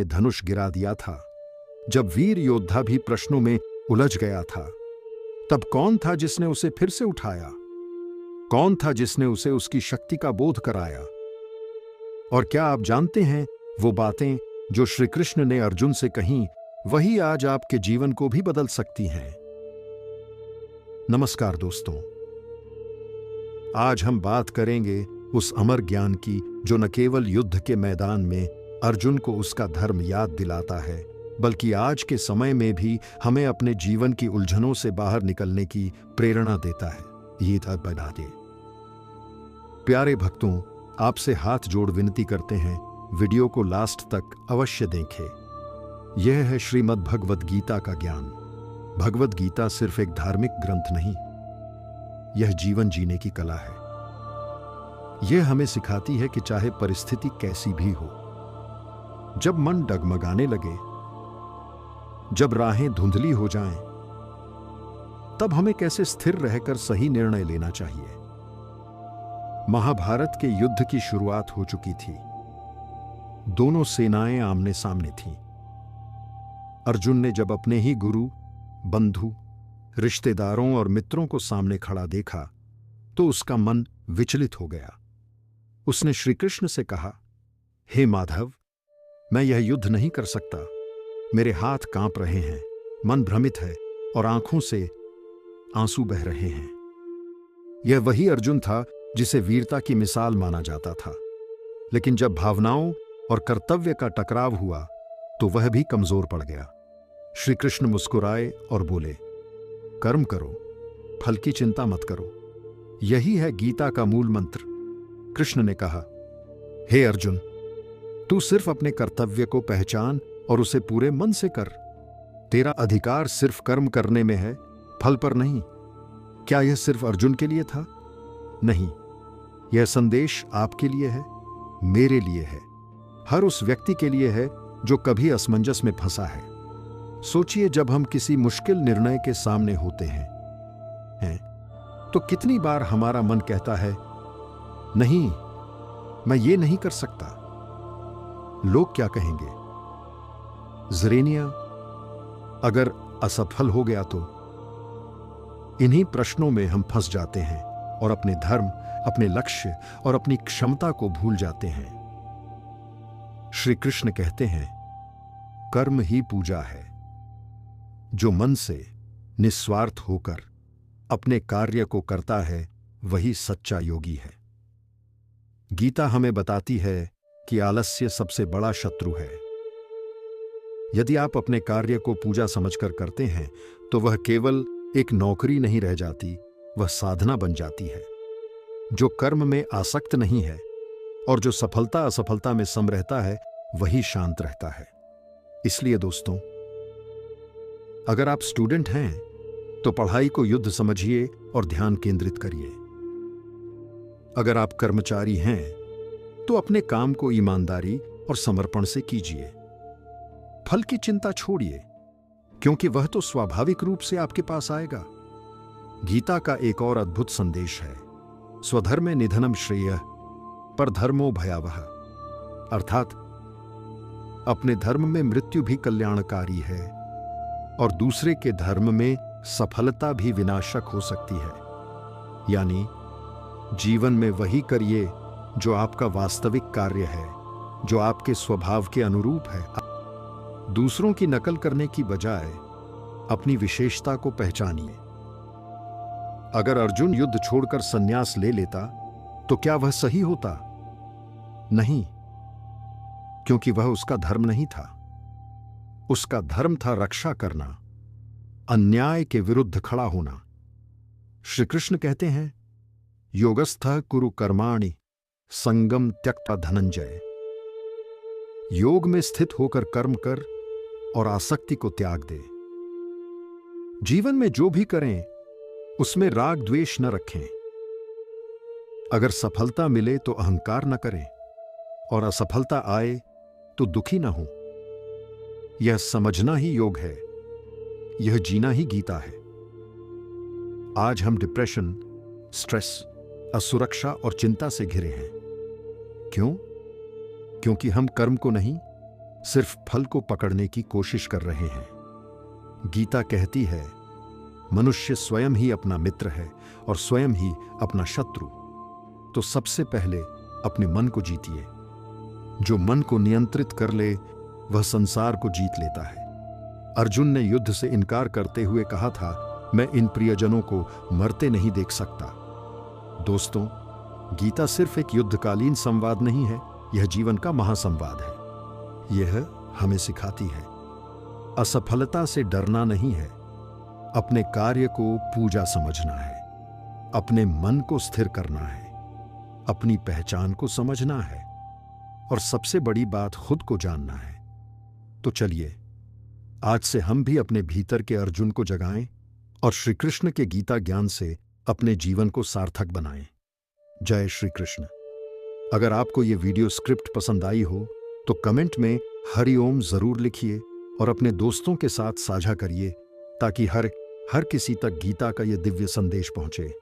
धनुष गिरा दिया था, जब वीर योद्धा भी प्रश्नों में उलझ गया था, तब कौन था जिसने उसे फिर से उठाया? कौन था जिसने उसे उसकी शक्ति का बोध कराया? और क्या आप जानते हैं, वो बातें जो श्री कृष्ण ने अर्जुन से कहीं, वही आज आपके जीवन को भी बदल सकती हैं। नमस्कार दोस्तों, आज हम बात करेंगे उस अमर ज्ञान की जो न केवल युद्ध के मैदान में अर्जुन को उसका धर्म याद दिलाता है, बल्कि आज के समय में भी हमें अपने जीवन की उलझनों से बाहर निकलने की प्रेरणा देता है। ये था बना दे। प्यारे भक्तों, आपसे हाथ जोड़ विनती करते हैं, वीडियो को लास्ट तक अवश्य देखें। यह है श्रीमद् भगवद गीता का ज्ञान। भगवद गीता सिर्फ एक धार्मिक ग्रंथ नहीं, यह जीवन जीने की कला है। यह हमें सिखाती है कि चाहे परिस्थिति कैसी भी हो, जब मन डगमगाने लगे, जब राहें धुंधली हो जाएं, तब हमें कैसे स्थिर रहकर सही निर्णय लेना चाहिए। महाभारत के युद्ध की शुरुआत हो चुकी थी। दोनों सेनाएं आमने सामने थीं। अर्जुन ने जब अपने ही गुरु, बंधु, रिश्तेदारों और मित्रों को सामने खड़ा देखा, तो उसका मन विचलित हो गया। उसने श्री कृष्ण से कहा, हे माधव, मैं यह युद्ध नहीं कर सकता। मेरे हाथ कांप रहे हैं, मन भ्रमित है और आंखों से आंसू बह रहे हैं। यह वही अर्जुन था जिसे वीरता की मिसाल माना जाता था, लेकिन जब भावनाओं और कर्तव्य का टकराव हुआ तो वह भी कमजोर पड़ गया। श्री कृष्ण मुस्कुराए और बोले, कर्म करो, फल की चिंता मत करो। यही है गीता का मूल मंत्र। कृष्ण ने कहा, हे अर्जुन, तू सिर्फ अपने कर्तव्य को पहचान और उसे पूरे मन से कर। तेरा अधिकार सिर्फ कर्म करने में है, फल पर नहीं। क्या यह सिर्फ अर्जुन के लिए था? नहीं, यह संदेश आपके लिए है, मेरे लिए है, हर उस व्यक्ति के लिए है जो कभी असमंजस में फंसा है। सोचिए, जब हम किसी मुश्किल निर्णय के सामने होते हैं तो कितनी बार हमारा मन कहता है, नहीं, मैं ये नहीं कर सकता। लोग क्या कहेंगे? जरेनिया अगर असफल हो गया तो? इन्हीं प्रश्नों में हम फंस जाते हैं और अपने धर्म, अपने लक्ष्य और अपनी क्षमता को भूल जाते हैं। श्री कृष्ण कहते हैं, कर्म ही पूजा है। जो मन से निस्वार्थ होकर अपने कार्य को करता है, वही सच्चा योगी है। गीता हमें बताती है कि आलस्य सबसे बड़ा शत्रु है। यदि आप अपने कार्य को पूजा समझकर करते हैं, तो वह केवल एक नौकरी नहीं रह जाती, वह साधना बन जाती है। जो कर्म में आसक्त नहीं है और जो सफलता असफलता में सम रहता है, वही शांत रहता है। इसलिए दोस्तों, अगर आप स्टूडेंट हैं तो पढ़ाई को युद्ध समझिए और ध्यान केंद्रित करिए। अगर आप कर्मचारी हैं तो अपने काम को ईमानदारी और समर्पण से कीजिए। फल की चिंता छोड़िए, क्योंकि वह तो स्वाभाविक रूप से आपके पास आएगा। गीता का एक और अद्भुत संदेश है, स्वधर्मे निधनम श्रेयः परधर्मो भयावह। अर्थात अपने धर्म में मृत्यु भी कल्याणकारी है और दूसरे के धर्म में सफलता भी विनाशक हो सकती है। यानी जीवन में वही करिए जो आपका वास्तविक कार्य है, जो आपके स्वभाव के अनुरूप है। दूसरों की नकल करने की बजाय अपनी विशेषता को पहचानिए। अगर अर्जुन युद्ध छोड़कर संन्यास ले लेता तो क्या वह सही होता? नहीं, क्योंकि वह उसका धर्म नहीं था। उसका धर्म था रक्षा करना, अन्याय के विरुद्ध खड़ा होना। श्री कृष्ण कहते हैं, योगस्थः कुरु कर्माणि संगम त्यक्त्वा धनंजय। योग में स्थित होकर कर्म कर और आसक्ति को त्याग दे। जीवन में जो भी करें, उसमें राग द्वेष न रखें। अगर सफलता मिले तो अहंकार न करें और असफलता आए तो दुखी न हो। यह समझना ही योग है, यह जीना ही गीता है। आज हम डिप्रेशन, स्ट्रेस, असुरक्षा और चिंता से घिरे हैं। क्यों? क्योंकि हम कर्म को नहीं, सिर्फ फल को पकड़ने की कोशिश कर रहे हैं। गीता कहती है, मनुष्य स्वयं ही अपना मित्र है और स्वयं ही अपना शत्रु। तो सबसे पहले अपने मन को जीतिए। जो मन को नियंत्रित कर ले वह संसार को जीत लेता है। अर्जुन ने युद्ध से इनकार करते हुए कहा था, मैं इन प्रियजनों को मरते नहीं देख सकता। दोस्तों, गीता सिर्फ एक युद्धकालीन संवाद नहीं है, यह जीवन का महासंवाद है। यह हमें सिखाती है, असफलता से डरना नहीं है, अपने कार्य को पूजा समझना है, अपने मन को स्थिर करना है, अपनी पहचान को समझना है और सबसे बड़ी बात खुद को जानना है। तो चलिए आज से हम भी अपने भीतर के अर्जुन को जगाएं और श्री कृष्ण के गीता ज्ञान से अपने जीवन को सार्थक बनाएं। जय श्री कृष्ण। अगर आपको ये वीडियो स्क्रिप्ट पसंद आई हो तो कमेंट में हरि ओम जरूर लिखिए और अपने दोस्तों के साथ साझा करिए ताकि हर किसी तक गीता का ये दिव्य संदेश पहुंचे।